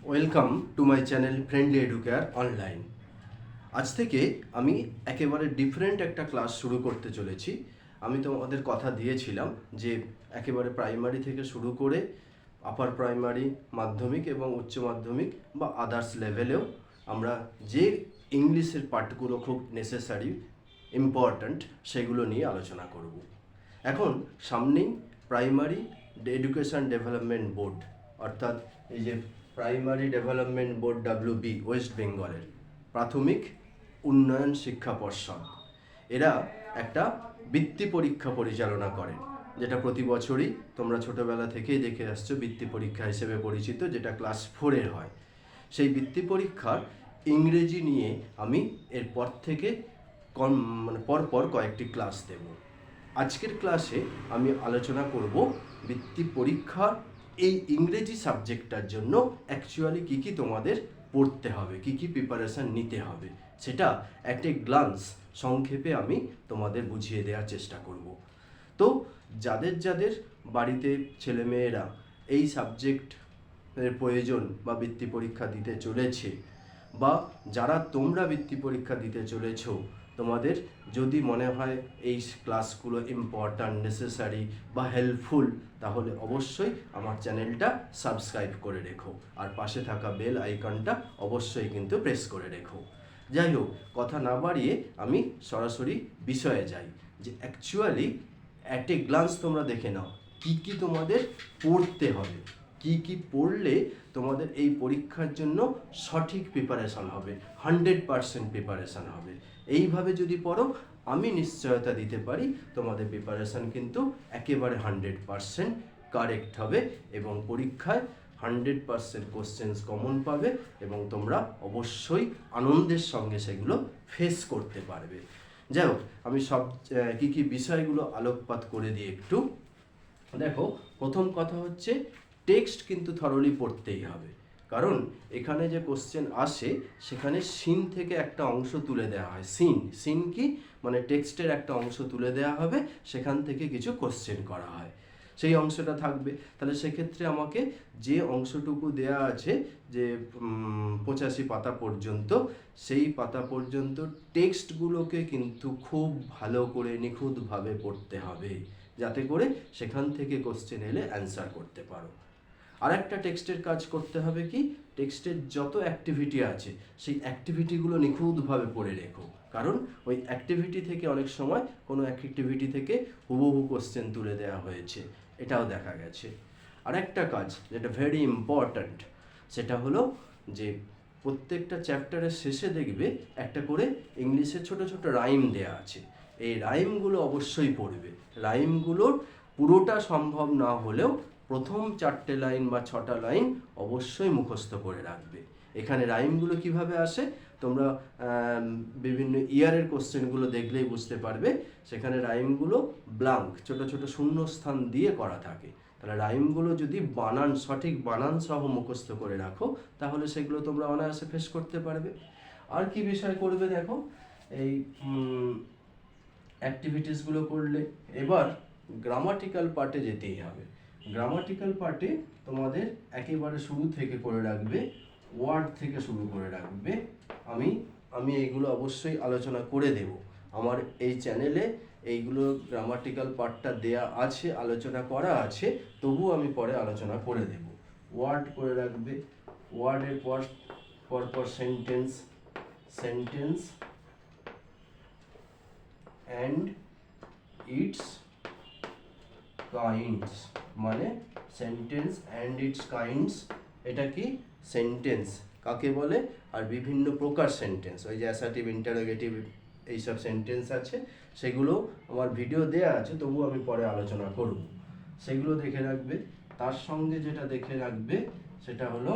Welcome to my channel friendly educare online. আজ থেকে আমি একেবারে ডিফারেন্ট একটা ক্লাস শুরু করতে চলেছি। আমি তোমাদের কথা দিয়েছিলাম যে একেবারে প্রাইমারি থেকে শুরু করে আপার প্রাইমারি, মাধ্যমিক এবং উচ্চ মাধ্যমিক বা আদার্স লেভেলেও আমরা যে ইংলিশের পার্টগুলো খুব নেসেসারি, ইম্পর্ট্যান্ট, সেগুলো নিয়ে আলোচনা করব। এখন সামনেই প্রাইমারি এডুকেশন ডেভেলপমেন্ট বোর্ড, অর্থাৎ এই যে primary development board WB West বেঙ্গলের প্রাথমিক উন্নয়ন শিক্ষা পর্ষদ, এরা একটা বৃত্তি পরীক্ষা পরিচালনা করে, যেটা প্রতি বছরই তোমরা ছোটোবেলা থেকেই দেখে আসছো বৃত্তি পরীক্ষা হিসেবে পরিচিত, যেটা ক্লাস 4-এর হয়। সেই বৃত্তি পরীক্ষার ইংরেজি নিয়ে আমি এরপর থেকে পরপর কয়েকটি ক্লাস দেব। আজকের ক্লাসে আমি আলোচনা করব বৃত্তি পরীক্ষার এই ইংরেজি সাবজেক্টটার জন্য অ্যাকচুয়ালি কী কী তোমাদের পড়তে হবে, কী কী প্রিপারেশান নিতে হবে, সেটা একটা গ্লান্স সংক্ষেপে আমি তোমাদের বুঝিয়ে দেওয়ার চেষ্টা করব। তো যাদের যাদের বাড়িতে ছেলেমেয়েরা এই সাবজেক্টের প্রয়োজন বা বৃত্তি পরীক্ষা দিতে চলেছে, বা যারা তোমরা বৃত্তি পরীক্ষা দিতে চলেছ, তোমাদের যদি মনে হয় এই ক্লাসগুলো ইম্পর্ট্যান্ট, নেসেসারি বা হেল্পফুল, তাহলে অবশ্যই আমার চ্যানেলটা সাবস্ক্রাইব করে রেখো, আর পাশে থাকা বেল আইকনটা অবশ্যই কিন্তু প্রেস করে রেখো। যাই হোক, কথা না বাড়িয়ে আমি সরাসরি বিষয়ে যাই, যে অ্যাকচুয়ালি অ্যাট এ গ্লান্স তোমরা দেখে নাও কী কী তোমাদের পড়তে হবে, কী কী পড়লে তোমাদের এই পরীক্ষার জন্য সঠিক প্রিপারেশান হবে, 100% প্রিপারেশান হবে। এইভাবে যদি পড়ো, আমি নিশ্চয়তা দিতে পারি তোমাদের প্রিপারেশান কিন্তু একেবারে 100% কারেক্ট হবে, এবং পরীক্ষায় 100% কোশ্চেন্স কমন পাবে, এবং তোমরা অবশ্যই আনন্দের সঙ্গে সেগুলো ফেস করতে পারবে। যাই হোক, আমি সব কী কী বিষয়গুলো আলোকপাত করে দিই একটু। দেখো, প্রথম কথা হচ্ছে টেক্সট কিন্তু থরলি পড়তেই হবে, কারণ এখানে যে কোশ্চেন আসে সেখানে সিন থেকে একটা অংশ তুলে দেওয়া হয়। সিন কি মানে টেক্সটের একটা অংশ তুলে দেওয়া হবে, সেখান থেকে কিছু কোশ্চেন করা হয়, সেই অংশটা থাকবে। তাহলে সেক্ষেত্রে আমাকে যে অংশটুকু দেয়া আছে, যে 85 পাতা পর্যন্ত, সেই পাতা পর্যন্ত টেক্সটগুলোকে কিন্তু খুব ভালো করে নিখুঁতভাবে পড়তে হবে, যাতে করে সেখান থেকে কোশ্চেন এলে অ্যান্সার করতে পারো। আর একটা টেক্সটের কাজ করতে হবে কি, টেক্সটের যত অ্যাক্টিভিটি আছে সেই অ্যাক্টিভিটিগুলো নিখুঁতভাবে পড়ে রেখো, কারণ ওই অ্যাক্টিভিটি থেকে অনেক সময় কোনো অ্যাক্টিভিটি থেকে হুবহু কোশ্চেন তুলে দেওয়া হয়েছে, এটাও দেখা গেছে। আর একটা কাজ যেটা ভেরি ইম্পর্ট্যান্ট, সেটা হলো যে প্রত্যেকটা চ্যাপ্টারের শেষে দেখবে একটা করে ইংলিশে ছোট ছোট রাইম দেয়া আছে, এই রাইমগুলো অবশ্যই পড়বে। রাইমগুলোর পুরোটা সম্ভব না হলেও প্রথম 4টে লাইন বা 6টা লাইন অবশ্যই মুখস্থ করে রাখবে। এখানে রাইমগুলো কিভাবে আসে তোমরা বিভিন্ন ইয়ারের কোশ্চেনগুলো দেখলেই বুঝতে পারবে, সেখানে রাইমগুলো ব্লাঙ্ক, ছোট ছোট শূন্য স্থান দিয়ে করা থাকে। তাহলে রাইমগুলো যদি সঠিক বানান সহ মুখস্থ করে রাখো, তাহলে সেগুলো তোমরা অনায়াসে ফেস করতে পারবে। আর কি বিষয় করবে দেখো, এই অ্যাক্টিভিটিসগুলো করলে এবার গ্রামাটিক্যাল পার্টে যেতেই হবে। গ্রামাটিক্যাল পার্টে তোমাদের একেবারে শুরু থেকে করে রাখবে, ওয়ার্ড থেকে শুরু করে রাখবে। আমি এইগুলো অবশ্যই আলোচনা করে দেব আমার এই চ্যানেলে, এইগুলো গ্রামাটিক্যাল পার্টটা দেয়া আছে, আলোচনা করা আছে, তবুও আমি পরে আলোচনা করে দেব। ওয়ার্ড করে রাখবে, ওয়ার্ডের পর সেন্টেন্স অ্যান্ড ইটস কাইন্ডস, মানে সেন্টেন্স অ্যান্ড ইটস কাইন্ডস, এটা কি সেন্টেন্স কাকে বলে, আর বিভিন্ন প্রকার সেন্টেন্স, ওই যে অ্যাসার্টিভ, ইন্টারোগেটিভ, এইসব সেন্টেন্স আছে, সেগুলো আমার ভিডিও দেয়া আছে, তবুও আমি পরে আলোচনা করব, সেগুলো দেখে রাখবে। তার সঙ্গে যেটা দেখে রাখবে সেটা হলো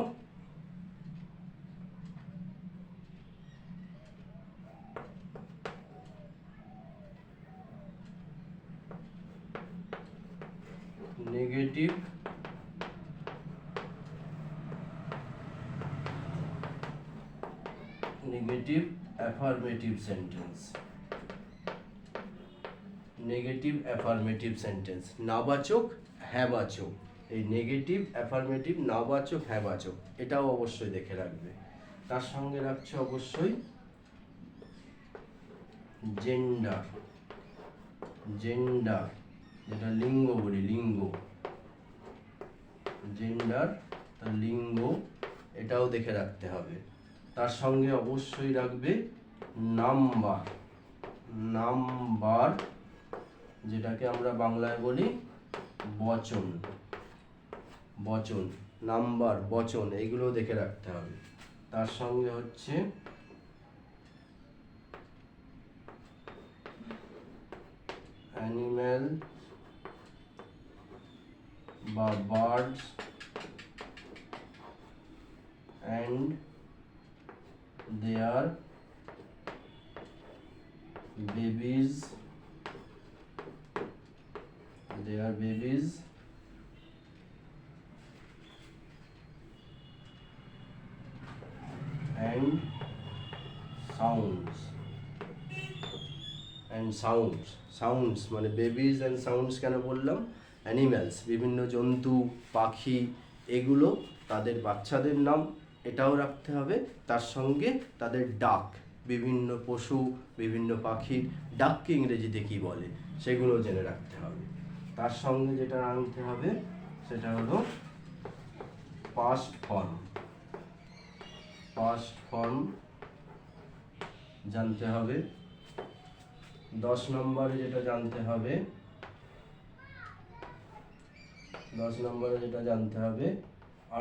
negative affirmative sentence. Negative affirmative sentence, নাবাচক হ্যাঁবাচক এই নেগেটিভ, অ্যাফার্মেটিভ, নাবাচক, হ্যাঁবাচক, এটাও অবশ্যই দেখে রাখবে। তার সঙ্গে রাখছে অবশ্যই জেন্ডার, জেন্ডার যেটা লিঙ্গ বলি, লিঙ্গ, জেন্ডার তার লিঙ্গ, এটাও দেখে রাখতে হবে। তার সঙ্গে অবশ্যই রাখবে নাম্বার, নাম্বার যেটাকে আমরা বাংলায় বলি বচন, বচন, নাম্বার, বচন, এইগুলো দেখে রাখতে হবে। তার সঙ্গে হচ্ছে অ্যানিম্যাল বা birds and their babies, their babies and sounds, and sounds, sounds মানে বেবিজ অ্যান্ড সাউন্ডস কেন বললাম? অ্যানিম্যালস, বিভিন্ন জন্তু, পাখি, এগুলো তাদের বাচ্চাদের নাম, এটাও রাখতে হবে। তার সঙ্গে তাদের ডাক, বিভিন্ন পশু, বিভিন্ন পাখির ডাককে ইংরেজিতে কী বলে সেগুলো জেনে রাখতে হবে। তার সঙ্গে যেটা আনতে হবে সেটা হলো পাস্ট ফর্ম, পাস্ট ফর্ম জানতে হবে। 10 নম্বরে যেটা জানতে হবে, 10 নম্বরে যেটা জানতে হবে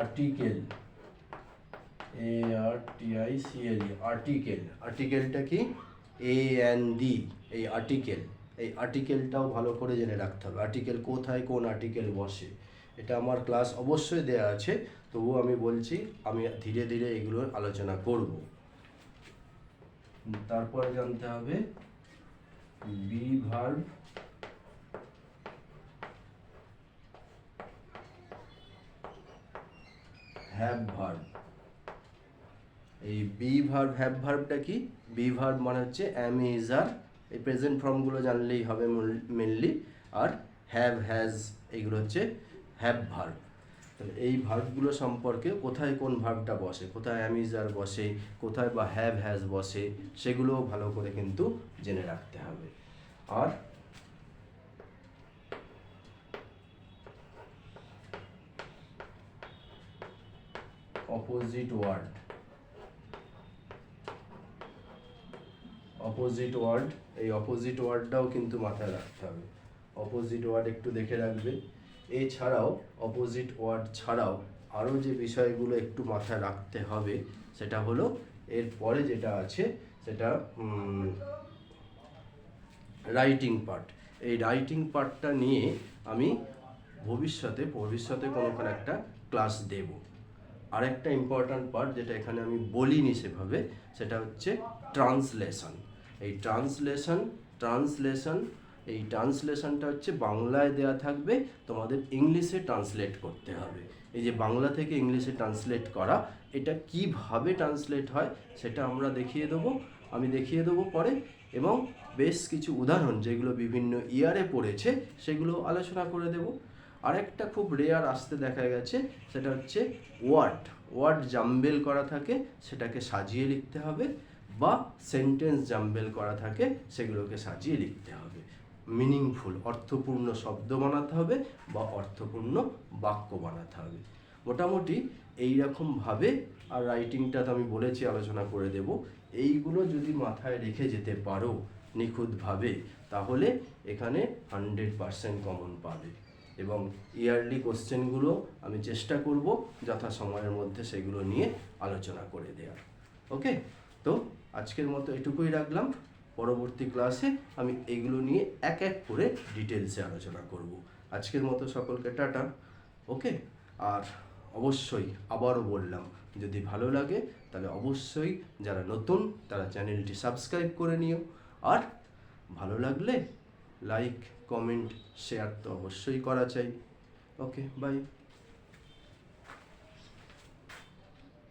আর্টিকেল, ARTICLE, আর্টিকেল। আর্টিকেলটা কি? AND, এই আর্টিকেল, এই আর্টিকেলটাও ভালো করে জেনে রাখতে হবে। আর্টিকেল কোথায়, কোন আর্টিকেল বসে, এটা আমার ক্লাস অবশ্যই দেয়া আছে, তবুও আমি বলছি, আমি ধীরে ধীরে এগুলোর আলোচনা করব। তারপরে জানতে হবে বি ভার্ব, হ্যাভ ভার্ব। এই বি ভার্ব, হ্যাভ ভার্বটা কি? বি ভার্ব মানে হচ্ছে অ্যাম, ইজ, আর, এই প্রেজেন্ট ফর্মগুলো জানলেই হবে মেনলি। আর হ্যাভ, হ্যাজ, এইগুলো হচ্ছে হ্যাভ ভার্ব। তাহলে এই ভার্বগুলো সম্পর্কে কোথায় কোন ভার্বটা বসে, কোথায় অ্যাম, ইজ, আর বসে, কোথায় বা হ্যাভ, হ্যাজ বসে, সেগুলোও ভালো করে কিন্তু জেনে রাখতে হবে। আর অপোজিট ওয়ার্ড, অপোজিট ওয়ার্ড, এই অপোজিট ওয়ার্ডটাও কিন্তু মাথায় রাখতে হবে। অপোজিট ওয়ার্ড একটু দেখে রাখবে। এছাড়াও অপোজিট ওয়ার্ড ছাড়াও আরও যে বিষয়গুলো একটু মাথায় রাখতে হবে সেটা হলো এরপরে যেটা আছে সেটা রাইটিং পার্ট। এই রাইটিং পার্টটা নিয়ে আমি ভবিষ্যতে কোনো একটা ক্লাস দেব। আরেকটা ইম্পর্ট্যান্ট পার্ট যেটা এখানে আমি বলিনি সেভাবে, সেটা হচ্ছে ট্রান্সলেশন। এই এই ট্রান্সলেশনটা হচ্ছে বাংলায় দেয়া থাকবে, তোমাদের ইংলিশে ট্রান্সলেট করতে হবে। এই যে বাংলা থেকে ইংলিশে ট্রান্সলেট করা, এটা কিভাবে ট্রান্সলেট হয় সেটা আমি দেখিয়ে দেবো পরে, এবং বেশ কিছু উদাহরণ যেগুলো বিভিন্ন ইয়ারে পড়েছে সেগুলো আলোচনা করে দেব। আরেকটা খুব রেয়ার আসতে দেখা গেছে, সেটা হচ্ছে ওয়ার্ড জাম্বেল করা থাকে, সেটাকে সাজিয়ে লিখতে হবে, বা সেন্টেন্স জাম্বেল করা থাকে, সেগুলোকে সাজিয়ে লিখতে হবে। মিনিংফুল, অর্থপূর্ণ শব্দ বানাতে হবে বা অর্থপূর্ণ বাক্য বানাতে হবে। মোটামুটি এইরকমভাবে, আর রাইটিংটা তো আমি বলেছি আলোচনা করে দেব। এইগুলো যদি মাথায় রেখে যেতে পারো নিখুঁতভাবে, তাহলে এখানে 100% কমন পাবে। এবং ইয়ারলি কোশ্চেনগুলো আমি চেষ্টা করব যথাসময়ের মধ্যে সেগুলো নিয়ে আলোচনা করে দেওয়ার। ওকে, তো আজকের মতো এটুকুই রাখলাম। পরবর্তী ক্লাসে আমি এগুলো নিয়ে এক এক করে ডিটেলসে আলোচনা করব। আজকের মতো সকলকে টাটা। ওকে, আর অবশ্যই আবারও বললাম, যদি ভালো লাগে তাহলে অবশ্যই যারা নতুন তারা চ্যানেলটি সাবস্ক্রাইব করে নিও, আর ভালো লাগলে লাইক, কমেন্ট, শেয়ার তো অবশ্যই করা চাই। ওকে, বাই।